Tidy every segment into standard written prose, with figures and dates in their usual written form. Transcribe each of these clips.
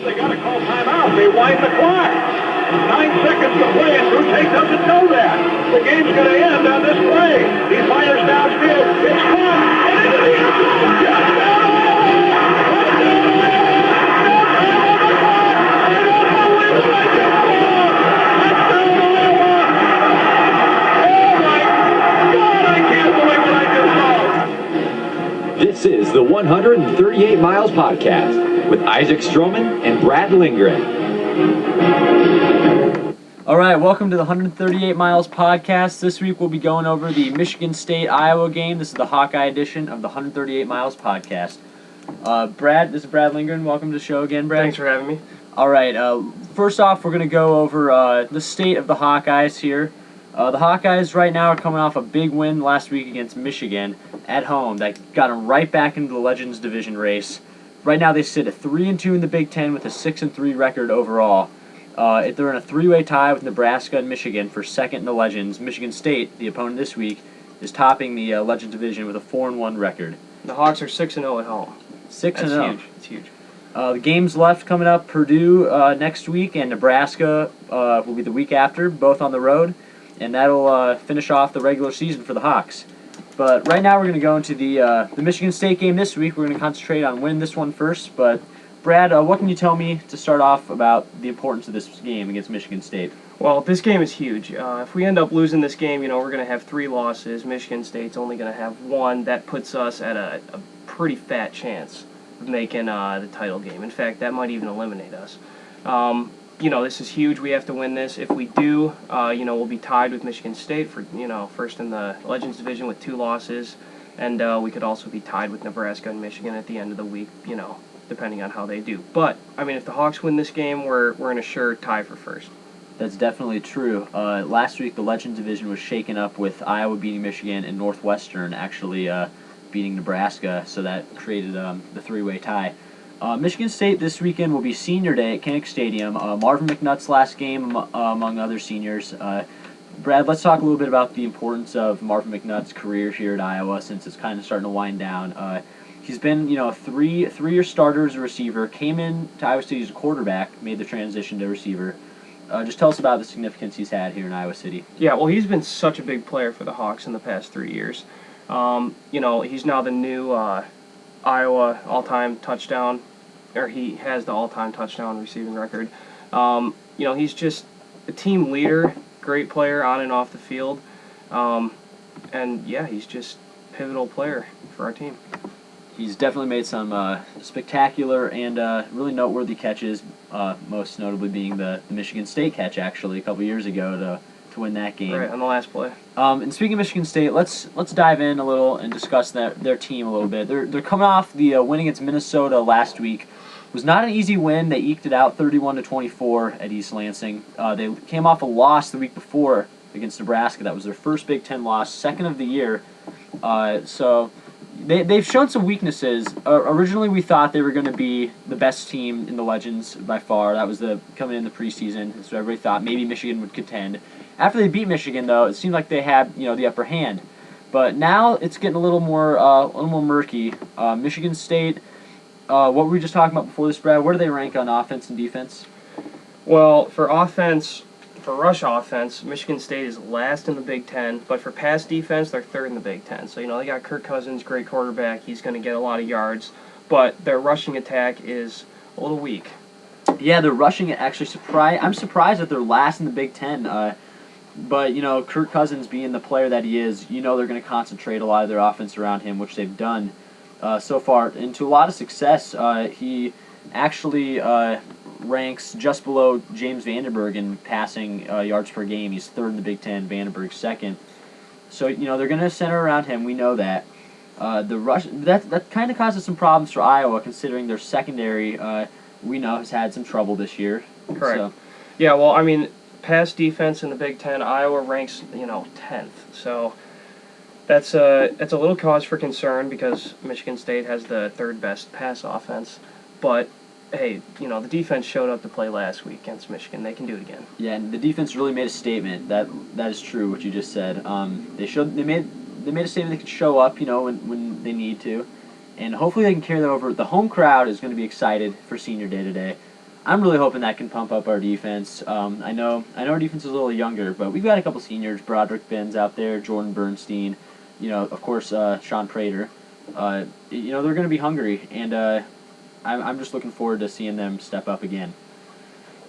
They got to call timeout. They wind the clock. 9 seconds to play, and Drew Tate doesn't know that. The game's going to end on this play. He fires downfield. It's caught, and into the end zone. Touchdown! This is the 138 Miles Podcast with Isaac Stroman and Brad Lindgren. All right, welcome to the 138 Miles Podcast. This week we'll be going over the Michigan State-Iowa game. This is the Hawkeye edition of the 138 Miles Podcast. This is Brad Lindgren. Welcome to the show again, Brad. Thanks for having me. All right, first off, we're going to go over the state of the Hawkeyes here. The Hawkeyes right now are coming off a big win last week against Michigan at home that got them right back into the Legends Division race. Right now they sit at 3-2 in the Big Ten with a 6-3 record overall. They're in a three-way tie with Nebraska and Michigan for second in the Legends. Michigan State, the opponent this week, is topping the Legends Division with a 4-1 record. The Hawks are 6-0 at home. 6-0. That's huge. It's huge. The games left coming up, Purdue next week and Nebraska will be the week after, both on the road. And that'll finish off the regular season for the Hawks. But right now we're going to go into the Michigan State game this week. We're going to concentrate on winning this one first. But Brad, what can you tell me to start off about the importance of this game against Michigan State? Well, this game is huge. If we end up losing this game, we're going to have 3 losses. Michigan State's only going to have 1. That puts us at a pretty fat chance of making the title game. In fact, that might even eliminate us. This is huge. We have to win this. If we do, we'll be tied with Michigan State for, first in the Legends Division with 2 losses. And we could also be tied with Nebraska and Michigan at the end of the week, depending on how they do. But, if the Hawks win this game, we're in a sure tie for first. That's definitely true. Last week, the Legends Division was shaken up with Iowa beating Michigan and Northwestern actually beating Nebraska, so that created the three-way tie. Michigan State this weekend will be Senior Day at Kinnick Stadium. Marvin McNutt's last game among other seniors. Brad, let's talk a little bit about the importance of Marvin McNutt's career here at Iowa since it's kind of starting to wind down. He's been, a three-year starter as a receiver, came in to Iowa City as a quarterback, made the transition to receiver. Just tell us about the significance he's had here in Iowa City. Yeah, well, he's been such a big player for the Hawks in the past 3 years. He's now the new Iowa all-time touchdown, or he has the all-time touchdown receiving record. He's just a team leader, great player on and off the field. He's just a pivotal player for our team. He's definitely made some spectacular and really noteworthy catches, most notably being the Michigan State catch, actually, a couple years ago to win that game. Right, on the last play. And speaking of Michigan State, let's dive in a little and discuss their team a little bit. They're coming off the win against Minnesota last week. It was not an easy win. They eked it out 31-24 at East Lansing. They came off a loss the week before against Nebraska. That was their first Big Ten loss, second of the year. So they've shown some weaknesses. Originally, we thought they were going to be the best team in the Legends by far. That was coming in the preseason, so everybody thought maybe Michigan would contend. After they beat Michigan, though, it seemed like they had the upper hand. But now it's getting a little more murky. Michigan State. What were we just talking about before this, Brad? Where do they rank on offense and defense? Well, for rush offense, Michigan State is last in the Big Ten, but for pass defense, they're third in the Big Ten. So, they got Kirk Cousins, great quarterback. He's going to get a lot of yards, but their rushing attack is a little weak. Yeah, their rushing actually I'm surprised that they're last in the Big Ten. But, Kirk Cousins being the player that he is, they're going to concentrate a lot of their offense around him, which they've done so far. And to a lot of success, he actually ranks just below James Vandenberg in passing yards per game. He's third in the Big Ten, Vandenberg second. So, they're going to center around him. We know that. The rush that kind of causes some problems for Iowa, considering their secondary, we know, has had some trouble this year. Correct. So. Yeah, well, pass defense in the Big Ten, Iowa ranks, 10th. So that's a little cause for concern because Michigan State has the third best pass offense. But hey, the defense showed up to play last week against Michigan. They can do it again. Yeah, and the defense really made a statement. That is true what you just said. They made a statement they could show up, when they need to, and hopefully they can carry that over. The home crowd is going to be excited for Senior Day today. I'm really hoping that can pump up our defense. I know our defense is a little younger, but we've got a couple seniors, Broderick Benz out there, Jordan Bernstein, of course, Sean Prater. They're going to be hungry, and I'm just looking forward to seeing them step up again.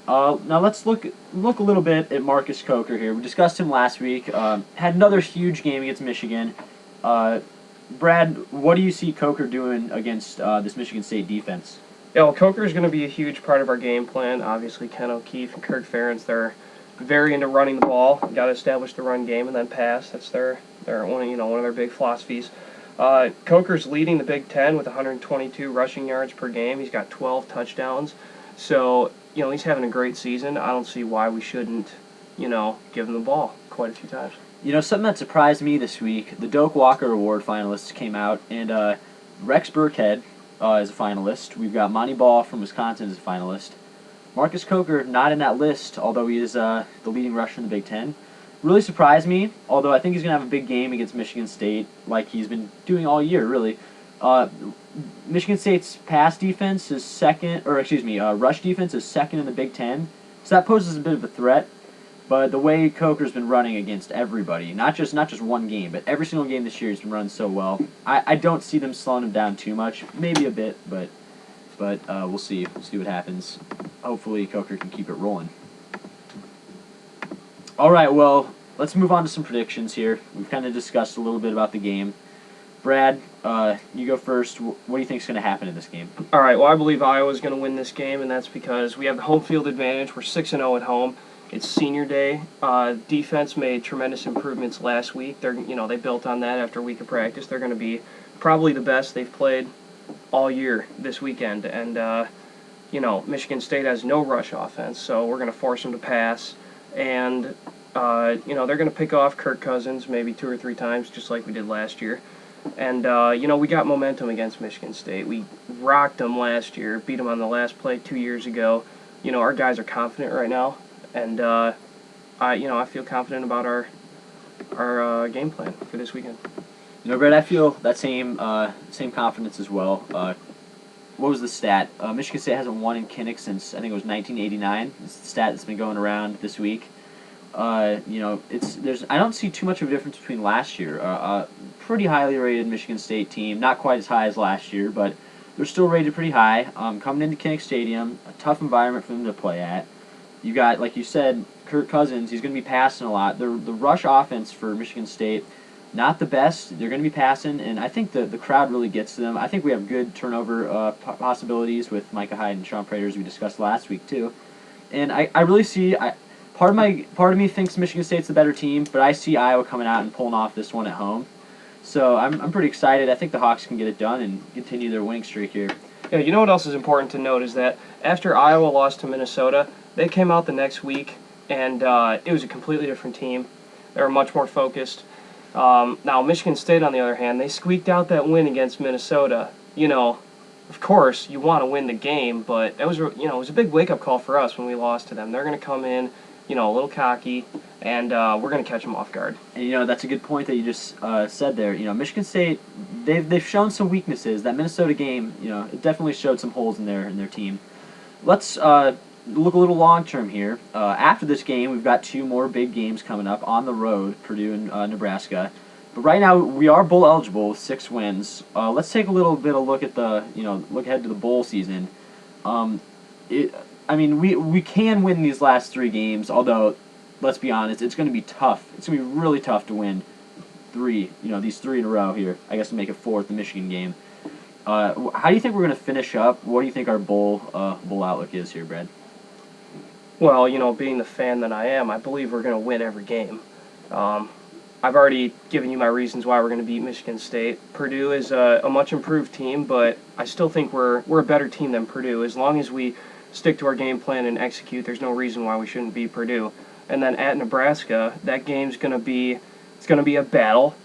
Now let's look a little bit at Marcus Coker here. We discussed him last week. Had another huge game against Michigan. Brad, what do you see Coker doing against this Michigan State defense? Yeah, well, Coker is going to be a huge part of our game plan. Obviously, Ken O'Keefe and Kirk Ferentz, they're very into running the ball. Got to establish the run game and then pass. That's their one of their big philosophies. Coker's leading the Big Ten with 122 rushing yards per game. He's got 12 touchdowns. So, he's having a great season. I don't see why we shouldn't, give him the ball quite a few times. Something that surprised me this week, the Doak Walker Award finalists came out, and Rex Burkhead is a finalist. We've got Monty Ball from Wisconsin as a finalist. Marcus Coker not in that list, although he is the leading rusher in the Big Ten. Really surprised me, although I think he's going to have a big game against Michigan State, like he's been doing all year, really. Michigan State's rush defense is second in the Big Ten, so that poses a bit of a threat. But the way Coker's been running against everybody, not just one game, but every single game this year he's been running so well, I don't see them slowing him down too much. Maybe a bit, but we'll see. We'll see what happens. Hopefully Coker can keep it rolling. All right, well, let's move on to some predictions here. We've kind of discussed a little bit about the game. Brad, you go first. What do you think is going to happen in this game? All right, well, I believe Iowa's going to win this game, and that's because we have the home field advantage. We're 6-0 at home. It's senior day. Defense made tremendous improvements last week. They built on that after a week of practice. They're going to be probably the best they've played all year this weekend. And, Michigan State has no rush offense, so we're going to force them to pass. And, they're going to pick off Kirk Cousins maybe 2 or 3 times, just like we did last year. And, we got momentum against Michigan State. We rocked them last year, beat them on the last play 2 years ago. Our guys are confident right now. And I feel confident about our game plan for this weekend. Brett, I feel that same confidence as well. What was the stat? Michigan State hasn't won in Kinnick since I think it was 1989. It's the stat that's been going around this week. I don't see too much of a difference between last year. Pretty highly rated Michigan State team, not quite as high as last year, but they're still rated pretty high. Coming into Kinnick Stadium, a tough environment for them to play at. You got, like you said, Kirk Cousins. He's going to be passing a lot. The rush offense for Michigan State, not the best. They're going to be passing, and I think the crowd really gets to them. I think we have good turnover possibilities with Micah Hyde and Sean Prater, as we discussed last week too. And I really see part of me thinks Michigan State's the better team, but I see Iowa coming out and pulling off this one at home. So I'm pretty excited. I think the Hawks can get it done and continue their winning streak here. Yeah, you know what else is important to note is that after Iowa lost to Minnesota, they came out the next week, and it was a completely different team. They were much more focused. Now, Michigan State, on the other hand, they squeaked out that win against Minnesota. Of course, you want to win the game, but it was a big wake-up call for us when we lost to them. They're going to come in, a little cocky, and we're going to catch them off guard. And, that's a good point that you just said there. Michigan State, they've shown some weaknesses. That Minnesota game, it definitely showed some holes in their team. Let's look a little long-term here. After this game, we've got 2 more big games coming up on the road, Purdue and Nebraska. But right now, we are bowl eligible with 6 wins. Let's take a little bit of look at look ahead to the bowl season. We can win these last 3 games, although, let's be honest, it's going to be tough. It's going to be really tough to win these 3 in a row here. I guess to make it 4th, the Michigan game. How do you think we're going to finish up? What do you think our bowl outlook is here, Brad? Well, being the fan that I am, I believe we're going to win every game. I've already given you my reasons why we're going to beat Michigan State. Purdue is a much improved team, but I still think we're a better team than Purdue. As long as we stick to our game plan and execute, there's no reason why we shouldn't beat Purdue. And then at Nebraska, that game's going to be a battle,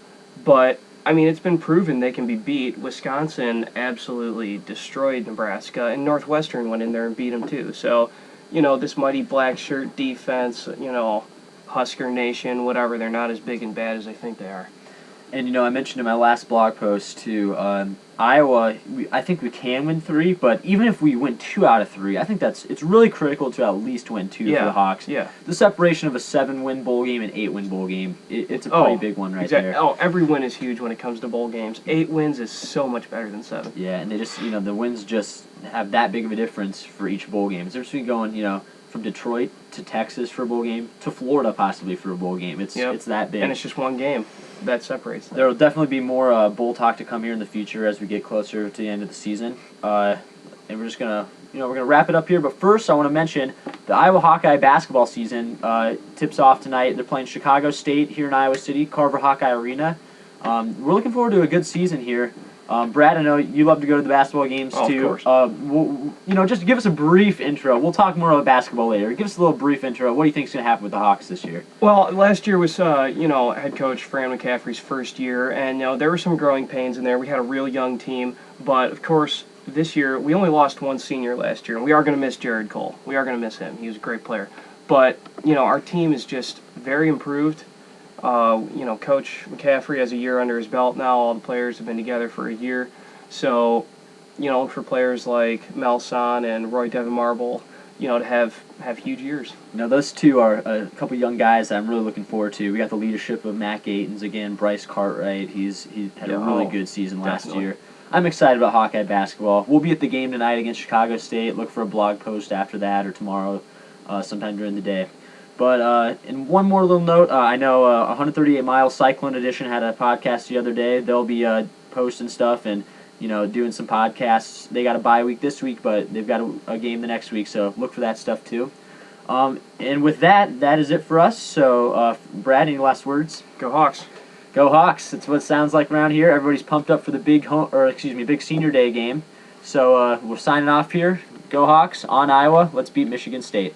but it's been proven they can be beat. Wisconsin absolutely destroyed Nebraska, and Northwestern went in there and beat them too. So, this mighty black shirt defense, Husker Nation, whatever, they're not as big and bad as I think they are. And I mentioned in my last blog post too, Iowa. I think we can win 3, but even if we win 2 out of 3, I think it's really critical to at least win 2 for the Hawks. Yeah. The separation of a 7-win bowl game and 8-win bowl game, it's a pretty big one right there. Oh, every win is huge when it comes to bowl games. 8 wins is so much better than 7. Yeah, and they just the wins just have that big of a difference for each bowl game. They're just going from Detroit to Texas for a bowl game to Florida possibly for a bowl game. It's that big. And it's just one game that separates them. There will definitely be more bowl talk to come here in the future as we get closer to the end of the season. And we're just gonna we're gonna wrap it up here. But first, I want to mention the Iowa Hawkeye basketball season tips off tonight. They're playing Chicago State here in Iowa City, Carver Hawkeye Arena. We're looking forward to a good season here. Brad, I know you love to go to the basketball games too. Of course. Just give us a brief intro. We'll talk more about basketball later. Give us a little brief intro. What do you think is going to happen with the Hawks this year? Well, last year was, head coach Fran McCaffrey's first year, and there were some growing pains in there. We had a real young team, but of course, this year we only lost one senior last year, and we are going to miss Jared Cole. We are going to miss him. He was a great player, but our team is just very improved. Coach McCaffrey has a year under his belt now. All the players have been together for a year. So, for players like Melson and Roy Devin Marble, to have huge years. Those two are a couple young guys that I'm really looking forward to. We got the leadership of Matt Gatens again, Bryce Cartwright. He had a really good season last year. I'm excited about Hawkeye basketball. We'll be at the game tonight against Chicago State. Look for a blog post after that or tomorrow, sometime during the day. But in one more little note, I know 138 Miles Cyclone Edition had a podcast the other day. They'll be posting stuff and doing some podcasts. They got a bye week this week, but they've got a game the next week, so look for that stuff too. And with that is it for us. So Brad, any last words? Go Hawks! Go Hawks! That's what it sounds like around here. Everybody's pumped up for the big Senior Day game. So we're signing off here. Go Hawks on Iowa. Let's beat Michigan State.